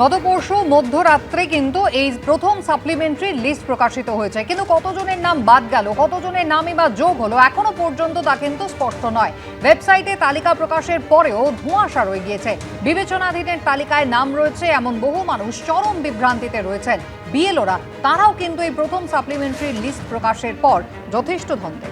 গত পরশু মধ্যরাত্রে কিন্তু এই প্রথম সাপ্লিমেন্টারি লিস্ট প্রকাশিত হয়েছে, কিন্তু কতজনের নাম বাদ গেল, কতজনের নামই বা যোগ হলো এখনো পর্যন্ত তা কিন্তু স্পষ্ট নয়। ওয়েবসাইটে তালিকা প্রকাশের পরেও ধোঁয়াশা রয়ে গিয়েছে। বিবেচনাধীনের তালিকায় নাম রয়েছে এমন বহু মানুষ চরম বিভ্রান্তিতে রয়েছেন। বিএলওরা তারাও কিন্তু এই প্রথম সাপ্লিমেন্টারি লিস্ট প্রকাশের পর যথেষ্ট ধন্দে।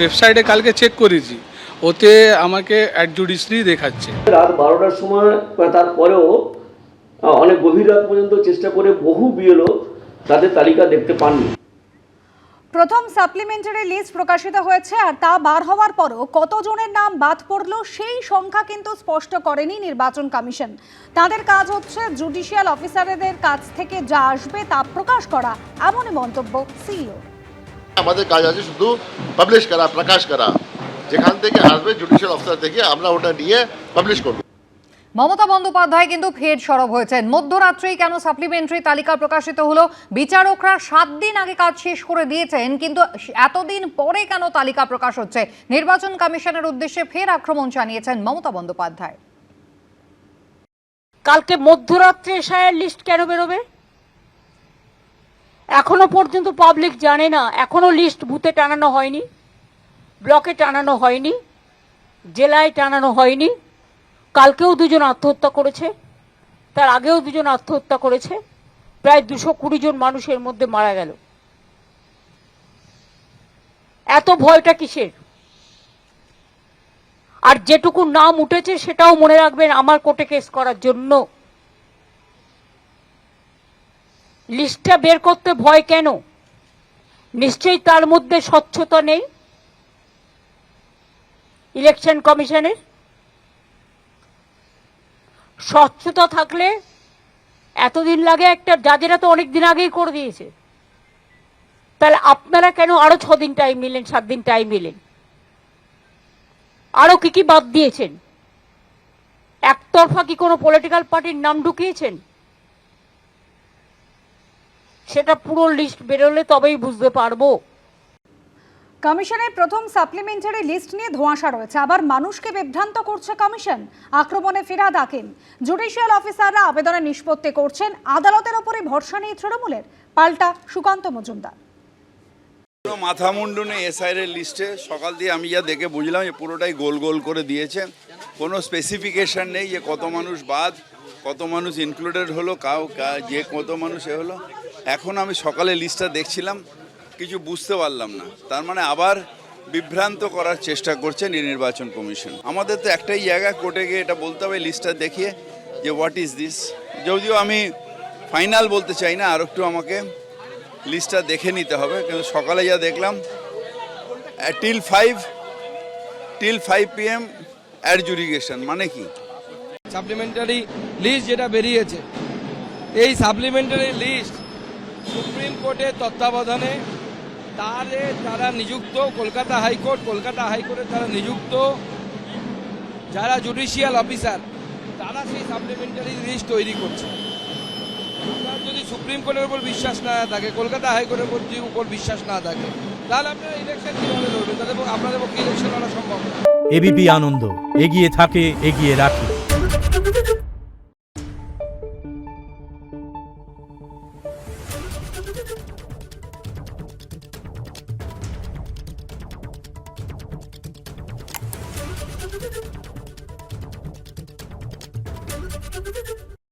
ওয়েবসাইটে কালকে চেক করেছি, ওতে আমাকে অ্যাডজুডিশরি দেখাচ্ছে। রাত 12টার সময় তারপরেও অনেক গভীর রাত পর্যন্ত চেষ্টা করে বহু বিএলও তাদের তালিকা দেখতে পাননি। প্রথম সাপ্লিমেন্টারি লিস্ট প্রকাশিত হয়েছে, আর তা বার হওয়ার পরও কতজনের নাম বাদ পড়লো সেই সংখ্যা কিন্তু স্পষ্ট করেনি নির্বাচন কমিশন। তাদের কাজ হচ্ছে জুডিশিয়াল অফিসারদের কাছ থেকে যা আসবে তা প্রকাশ করা, এমনই মন্তব্য সিইও। আমাদের কাজ আছে শুধু পাবলিশ করা, প্রকাশ করা, যেখান থেকে আসবে জুডিশিয়াল অফিসার থেকে আমরা ওটা নিয়ে পাবলিশ করব। মমতা বন্দ্যোপাধ্যায় কিন্তু ফের সরব হয়েছেন। মধ্যরাত্রেই কেন সাপ্লিমেন্টারি তালিকা প্রকাশিত হলো? বিচারকরা 7 দিন আগে কাজ শেষ করে দিয়েছেন, কিন্তু এতদিন পরে কেন তালিকা প্রকাশ হচ্ছে? নির্বাচন কমিশনের উদ্দেশ্যে ফের আক্রমণ জানিয়েছেন মমতা বন্দ্যোপাধ্যায়। কালকে মধ্যরাত্রে এসআইআর লিস্ট কেন বেরোবে? এখনো পর্যন্ত পাবলিক জানে না। এখনো লিস্ট বুথে টানানো হয়নি, ব্লকে টানানো হয়নি, জেলায় টানানো হয়নি। কালকেও 2 জন আত্মহত্যা করেছে, তার আগেও 2 জন আত্মহত্যা করেছে, প্রায় 220 জন মানুষের মধ্যে মারা গেল। এত ভয়টা কিসের? আর যেটুকু নাম উঠেছে সেটাও মনে রাখবেন আমার কোর্টে কেস করার জন্য। লিস্টটা বের করতে ভয় কেন? নিশ্চয়ই তার মধ্যে স্বচ্ছতা নেই ইলেকশন কমিশনের। স্বচ্ছতা থাকলে এতদিন লাগে একটা, জাজেরা তো অনেক দিন আগেই করে দিয়েছে। তাহলে আপনারা কেন আরো 6 দিন টাইম নিলেন, 7 দিন টাইম নিলেন? আরো কি বাদ দিয়েছেন? একতরফা কি কোনো পলিটিক্যাল পার্টির নাম ঢুকিয়েছেন? সেটা পুরো লিস্ট বেরোলে তবেই বুঝতে পারবো। কমিশনের প্রথম সাপ্লিমেন্টারি লিস্ট নিয়ে ধোঁয়াশা রয়েছে, আবার মানুষকে বিভ্রান্ত করছে কমিশন। আক্রমণে ফিরাদ হাকিম। জুডিশিয়াল অফিসাররা আবেদনের নিষ্পত্তি করছেন, আদালতের ওপরে ভরসা নেই তৃণমূলের। পাল্টা সুকান্ত মজুমদার। মাথা মুন্ডু নেই এসআইআর লিস্টে। সকাল দিয়ে আমি যা দেখে বুঝলাম যে পুরোটাই গোল গোল করে দিয়েছে। কোনো স্পেসিফিকেশন নেই যে কত মানুষ বাদ, কত মানুষ ইনক্লুডেড হলো, যে কত মানুষ এ হলো। এখন আমি সকালে লিস্টটা দেখছিলাম, কিছু বুঝতে পারলাম না। তার মানে আবার বিভ্রান্ত করার চেষ্টা করছে নির্বাচন কমিশন। আমাদের তো একটাই জায়গা, কোর্টে গিয়ে এটা বলতে হবে লিস্টটা দেখিয়ে যে হোয়াট ইজ দিস। যদিও আমি ফাইনাল বলতে চাই না, আর একটু আমাকে লিস্টটা দেখে নিতে হবে। কিন্তু সকালে যা দেখলাম টিল 5 PM অ্যাডজুডিকেশন মানে কি? সাপ্লিমেন্টারি লিস্ট যেটা বেরিয়েছে, এই সাপ্লিমেন্টারি লিস্ট সুপ্রিম কোর্টের তত্ত্বাবধানে তারা নিযুক্ত, কলকাতা হাইকোর্টে তারা নিযুক্ত যারা জুডিশিয়াল অফিসার, তারা সেই সাপ্লিমেন্টারি লিস্ট তৈরি করছে। আপনার যদি সুপ্রিম কোর্টের উপর বিশ্বাস না থাকে, কলকাতা হাইকোর্টের উপর বিশ্বাস না থাকে, তাহলে আপনারা ইলেকশন কিভাবে লড়বেন? তাদের আপনাদের পক্ষে ইলেকশন লড়া সম্ভব না। এবিপি আনন্দ, এগিয়ে থাকে, এগিয়ে রাখে।